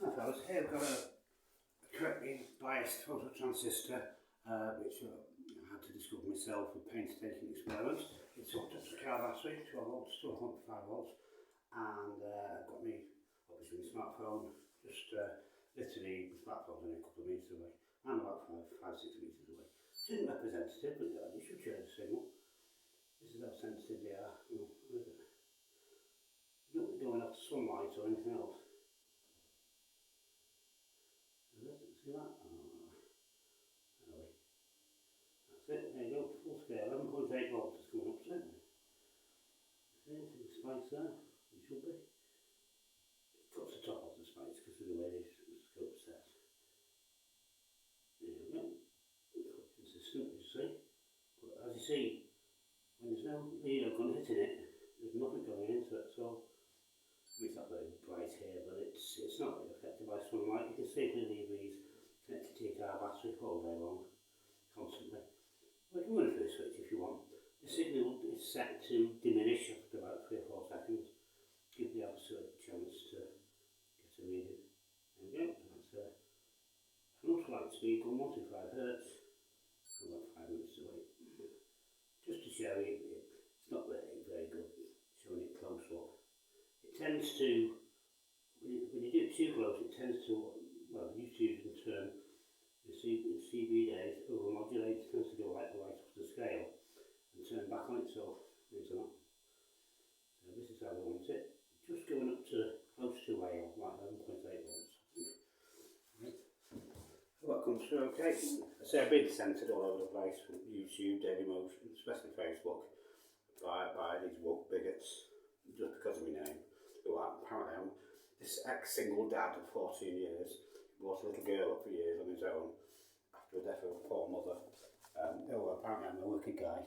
Hi fellas, here I've got a correctly biased photo transistor which I had to discover myself with painstaking experiments. It's hooked up to a car battery, 12 volts to 105 volts, and I've got me, obviously my smartphone, just literally, the smartphone's only a couple of metres away. I'm about 5-6 metres away. Which isn't representative, but you should share the signal. This is how sensitive they are. Not going off sunlight or anything else. See that? Anyway. That's it, there you go, full scale, 11.8 volts is coming up soon. See the spikes there? It should be. It cuts the top off the spikes because of the way the scope set. There we go. Quite consistent, as you see. But as you see, when there's no lead or gun hitting it, there's nothing going into it, so it's not very bright here, but it's not really affected by sunlight. You can safely leave these connected to your car battery all day long, constantly. Well, you can run through the switch if you want. The signal is set to diminish after about 3 or 4 seconds. Give the opposite a chance to get a reading. There we go. That's an ultralight speed going 125 Hz for about 5 minutes to wait. Just to show you, it's not really very good showing it close up. It tends to, when you do it too close, it tends to, well, I used to use the term, the CB days, overmodulate, tends to go right up to the scale and turn back on itself. So this is how I want it. Just going up to close to whale, like 11.8 volts. Right. So that comes through okay. I say I've been censored all over the place from YouTube, Daily Motion, especially Facebook, by these woke bigots, just because of my name. Who apparently I'm this ex-single dad of 14 years, brought a little girl up for years on his own after the death of a poor mother. Apparently I'm a wicked guy.